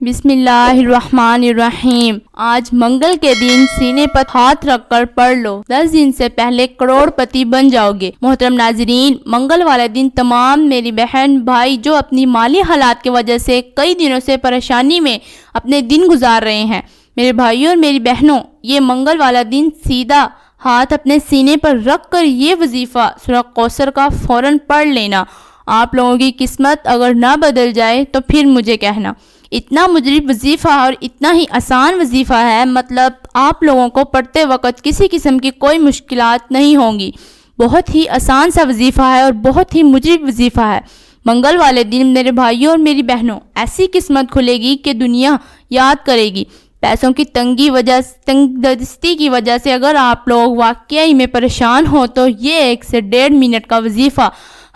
بسم اللہ الرحمن الرحیم۔ آج منگل کے دن سینے پر ہاتھ رکھ کر پڑھ لو، 10 دن سے پہلے کروڑ پتی بن جاؤ گے۔ محترم ناظرین، منگل والے دن تمام میری بہن بھائی جو اپنی مالی حالات کی وجہ سے کئی دنوں سے پریشانی میں اپنے دن گزار رہے ہیں، میرے بھائیوں اور میری بہنوں، یہ منگل والا دن سیدھا ہاتھ اپنے سینے پر رکھ کر یہ وظیفہ سورہ کوثر کا فوراً پڑھ لینا۔ آپ لوگوں کی قسمت اگر نہ بدل جائے تو پھر مجھے کہنا۔ اتنا مجرب وظیفہ اور اتنا ہی آسان وظیفہ ہے، مطلب آپ لوگوں کو پڑھتے وقت کسی قسم کی کوئی مشکلات نہیں ہوں گی۔ بہت ہی آسان سا وظیفہ ہے اور بہت ہی مجرب وظیفہ ہے۔ منگل والے دن میرے بھائیوں اور میری بہنوں، ایسی قسمت کھلے گی کہ دنیا یاد کرے گی۔ پیسوں کی تنگ دستی کی وجہ سے اگر آپ لوگ واقعی میں پریشان ہو تو یہ 1 سے 1.5 منٹ کا وظیفہ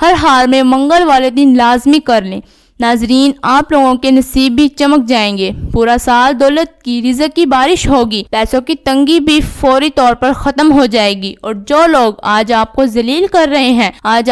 ہر حال میں منگل والے دن لازمی کر لیں۔ ناظرین، آپ لوگوں کے نصیب بھی چمک جائیں گے، پورا سال دولت کی رزق کی بارش ہوگی، پیسوں کی تنگی بھی فوری طور پر ختم ہو جائے گی، اور جو لوگ آج آپ کو ذلیل کر رہے ہیں، آج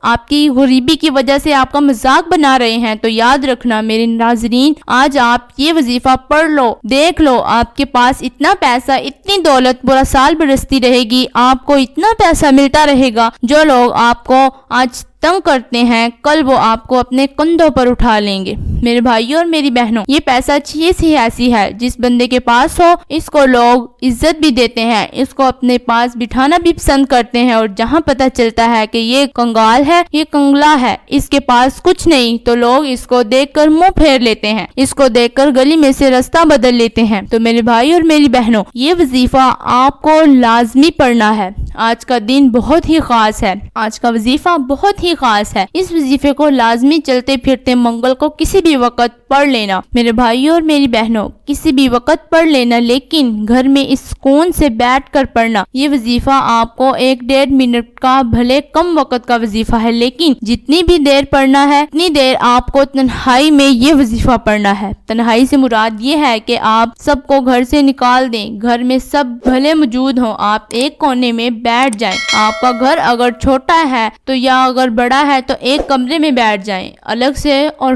آپ کی غریبی کی وجہ سے آپ کا مذاق بنا رہے ہیں، تو یاد رکھنا میرے ناظرین، آج آپ یہ وظیفہ پڑھ لو، دیکھ لو، آپ کے پاس اتنا پیسہ، اتنی دولت پورا سال برستی رہے گی، آپ کو اتنا پیسہ ملتا رہے گا۔ جو لوگ آپ کو آج تنگ کرتے ہیں، کل وہ آپ کو اپنے کندھوں پر اٹھا لیں گے۔ میرے بھائیوں اور میری بہنوں، یہ پیسہ چیز ہی ایسی ہے جس بندے کے پاس ہو، اس کو لوگ عزت بھی دیتے ہیں، اس کو اپنے پاس بٹھانا بھی پسند کرتے ہیں، اور جہاں پتہ چلتا ہے کہ یہ کنگال ہے، یہ کنگلا ہے، اس کے پاس کچھ نہیں، تو لوگ اس کو دیکھ کر منہ پھیر لیتے ہیں، اس کو دیکھ کر گلی میں سے راستہ بدل لیتے ہیں۔ تو میرے بھائی اور میری بہنوں، یہ وظیفہ آپ کو لازمی پڑھنا ہے۔ آج کا دن بہت ہی خاص ہے، آج کا وظیفہ بہت ہی خاص ہے۔ اس وظیفے کو لازمی چلتے پھرتے منگل کو کسی بھی وقت پڑھ لینا۔ میرے بھائیوں اور میری بہنوں، کسی بھی وقت پڑھ لینا، لیکن گھر میں اس سکون سے بیٹھ کر پڑھنا۔ یہ وظیفہ آپ کو 1-1.5 منٹ کا بھلے کم وقت کا وظیفہ ہے، لیکن جتنی بھی دیر پڑھنا ہے اتنی دیر آپ کو تنہائی میں یہ وظیفہ پڑھنا ہے۔ تنہائی سے مراد یہ ہے کہ آپ سب کو گھر سے نکال دیں، گھر میں سب بھلے موجود ہوں، آپ ایک کونے میں بیٹھ جائیں۔ آپ کا گھر اگر چھوٹا ہے تو یا اگر بڑا ہے تو ایک کمرے میں بیٹھ جائیں الگ سے اور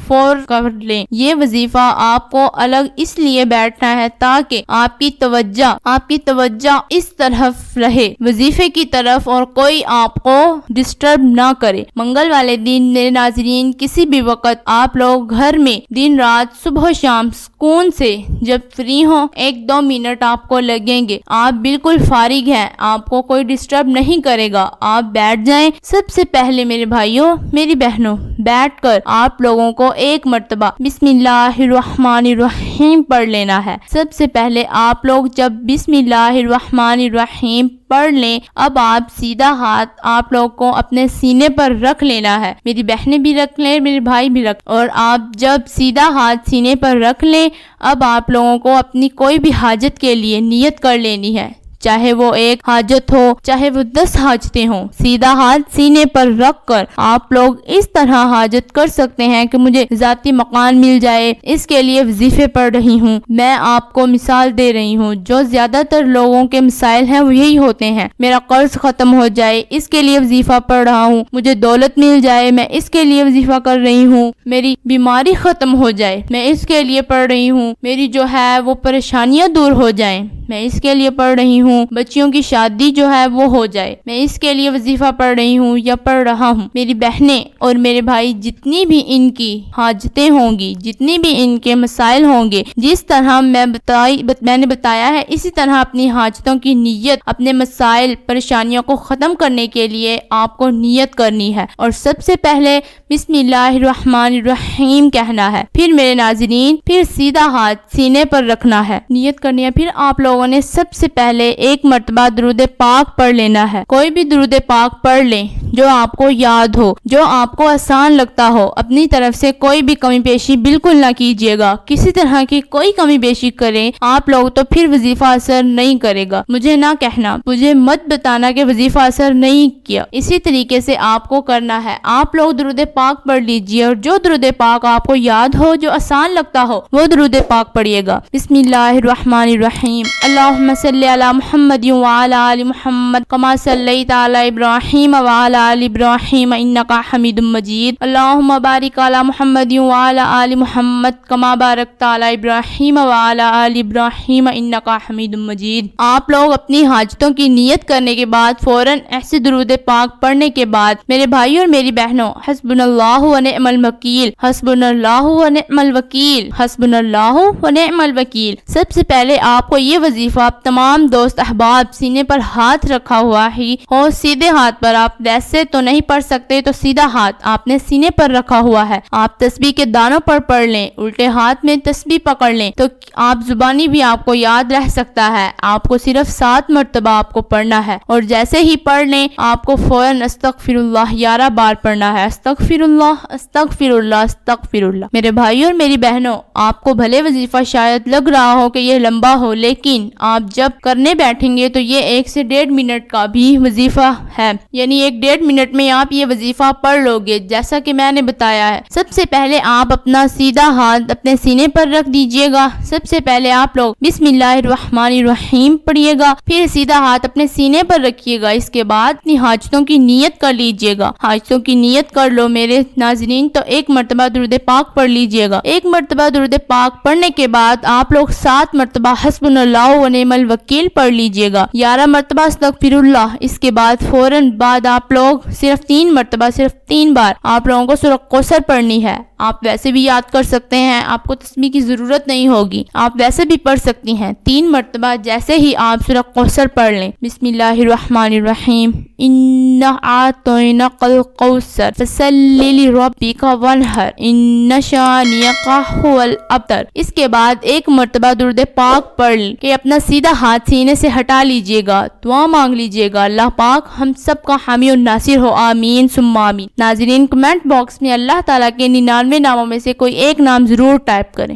فور کر لیں۔ یہ وظیفہ آپ کو الگ اس لیے بیٹھنا ہے تاکہ آپ کی توجہ اس طرف رہے، وظیفے کی طرف، اور کوئی آپ کو ڈسٹرب نہ کرے۔ منگل والے دن میرے ناظرین، کسی بھی وقت آپ لوگ گھر میں دن رات صبح و شام سکون سے جب فری ہوں 1-2 منٹ آپ کو لگیں گے، آپ بالکل فارغ ہیں، آپ کو کوئی ڈسٹرب نہیں کرے گا، آپ بیٹھ جائیں۔ سب سے پہلے میرے بھائیوں میری بہنوں، بیٹھ کر آپ لوگوں کو ایک مرتبہ بسم اللہ الرحمن الرحیم پڑھ لینا ہے۔ سب سے پہلے آپ لوگ جب بسم اللہ الرحمن الرحیم پڑھ لیں، اب آپ سیدھا ہاتھ آپ لوگ کو اپنے سینے پر رکھ لینا ہے۔ میری بہنیں بھی رکھ لیں، میرے بھائی بھی رکھ، اور آپ جب سیدھا ہاتھ سینے پر رکھ لیں، اب آپ لوگوں کو اپنی کوئی بھی حاجت کے لیے نیت کر لینی ہے، چاہے وہ 1 حاجت ہو، چاہے وہ 10 حاجتیں ہوں۔ سیدھا ہاتھ سینے پر رکھ کر آپ لوگ اس طرح حاجت کر سکتے ہیں کہ مجھے ذاتی مکان مل جائے، اس کے لیے وظیفے پڑھ رہی ہوں۔ میں آپ کو مثال دے رہی ہوں، جو زیادہ تر لوگوں کے مسائل ہیں وہ یہی ہوتے ہیں۔ میرا قرض ختم ہو جائے، اس کے لیے وظیفہ پڑھ رہا ہوں۔ مجھے دولت مل جائے، میں اس کے لیے وظیفہ کر رہی ہوں۔ میری بیماری ختم ہو جائے، میں اس کے لیے پڑھ رہی ہوں۔ میری جو ہے وہ پریشانیاں دور ہو جائیں، میں اس کے لیے پڑھ رہی ہوں۔ بچیوں کی شادی جو ہے وہ ہو جائے، میں اس کے لیے وظیفہ پڑھ رہی ہوں یا پڑھ رہا ہوں۔ میری بہنیں اور میرے بھائی، جتنی بھی ان کی حاجتیں ہوں گی، جتنی بھی ان کے مسائل ہوں گے، جس طرح میں نے بتایا ہے، اسی طرح اپنی حاجتوں کی نیت، اپنے مسائل پریشانیوں کو ختم کرنے کے لیے آپ کو نیت کرنی ہے، اور سب سے پہلے بسم اللہ الرحمن الرحیم کہنا ہے۔ پھر میرے ناظرین، پھر سیدھا ہاتھ سینے پر رکھنا ہے، نیت کرنی ہے۔ پھر آپ لوگوں نے سب سے پہلے ایک مرتبہ درود پاک پڑھ لینا ہے۔ کوئی بھی درود پاک پڑھ لیں جو آپ کو یاد ہو، جو آپ کو آسان لگتا ہو۔ اپنی طرف سے کوئی بھی کمی بیشی بالکل نہ کیجیے گا، کسی طرح کی کوئی کمی بیشی کریں آپ لوگ تو پھر وظیفہ اثر نہیں کرے گا۔ مجھے نہ کہنا، مجھے مت بتانا کہ وظیفہ اثر نہیں کیا، اسی طریقے سے آپ کو کرنا ہے۔ آپ لوگ درود پاک پڑھ لیجیے، اور جو درود پاک آپ کو یاد ہو، جو آسان لگتا ہو، وہ درود پاک پڑھیے گا۔ بسم اللہ الرحمن الرحیم، اللہم صلی علی محمد وعلی آل محمد کما صلیت علی ابراہیم وعلی آل ابراہیم انک حمید مجید اللہم بارک علی محمد وعلی آل محمد کما بارکت علی ابراہیم وعلی آل ابراہیم انک حمید مجید۔ آپ لوگ اپنی حاجتوں کی نیت کرنے کے بعد فوراً ایسے درود پاک پڑھنے کے بعد میرے بھائیوں اور میری بہنوں، حسبنا اللہ و نعم الوکیل، حسبنا اللہ و نعم الوکیل، حسبنا اللہ و نعم الوکیل۔ سب سے پہلے آپ کو یہ وظیفہ تمام دوست احباب سینے پر ہاتھ رکھا ہوا ہی اور سیدھے ہاتھ پر، آپ ویسے تو نہیں پڑھ سکتے تو سیدھا ہاتھ آپ نے سینے پر رکھا ہوا ہے، آپ تسبیح کے دانوں پر پڑھ لیں، الٹے ہاتھ میں تسبیح پکڑ لیں تو آپ زبانی بھی آپ کو یاد رہ سکتا ہے۔ آپ کو صرف 7 مرتبہ آپ کو پڑھنا ہے اور جیسے ہی پڑھ لیں آپ کو فوراً استغفر اللہ 11 بار پڑھنا ہے، استغفر اللہ استغفر اللہ استغفر اللہ۔ میرے بھائیوں اور میری بہنوں، آپ کو بھلے وظیفہ شاید لگ رہا ہو کہ یہ لمبا ہو، لیکن آپ جب کرنے بیٹھیں گے تو یہ 1 سے 1.5 منٹ کا بھی وظیفہ ہے، یعنی 1-1.5 منٹ میں آپ یہ وظیفہ پڑھ لو گے جیسا کہ میں نے بتایا ہے۔ سب سے پہلے آپ اپنا سیدھا ہاتھ اپنے سینے پر رکھ دیجئے گا۔ سب سے پہلے آپ لوگ بسم اللہ الرحمن الرحیم پڑھیے گا، پھر سیدھا ہاتھ اپنے سینے پر رکھیے گا۔ اس کے بعد اپنی حاجتوں کی نیت کر لیجئے گا۔ حاجتوں کی نیت کر لو میرے ناظرین، تو 1 مرتبہ درود پاک پڑھ لیجئے گا۔ 1 مرتبہ درود پاک پڑھنے کے بعد آپ لوگ 7 مرتبہ حسبنا اللہ و نعم الوکیل پڑھ لیجئے گا، 11 مرتبہ استغفر اللہ۔ اس کے بعد فوراً بعد آپ لوگ صرف 3 مرتبہ، صرف 3 بار آپ لوگوں کو سورہ کوثر پڑھنی ہے۔ آپ ویسے بھی یاد کر سکتے ہیں، آپ کو تسبیح کی ضرورت نہیں ہوگی، آپ ویسے بھی پڑھ سکتی ہیں۔ 3 مرتبہ جیسے ہی آپ سورہ کوثر پڑھ لیں، بسم اللہ الرحمن الرحیم، اِنَّا أَعْطَيْنَاكَ الْكَوْثَرَ فَصَلِّ لِرَبِّكَ وَانْحَرْ إِنَّ شَانِئَكَ هُوَ الْأَبْتَرُ۔ اس کے بعد 1 مرتبہ درود پاک پڑھ کے اپنا سیدھا ہاتھ سینے سے ہٹا لیجئے گا، دعا مانگ لیجئے گا، اللہ پاک ہم سب کا حامی اور ناصر ہو، آمین ثم آمین۔ ناظرین کمنٹ باکس میں اللہ تعالیٰ کے 99 ناموں میں سے کوئی ایک نام ضرور ٹائپ کریں۔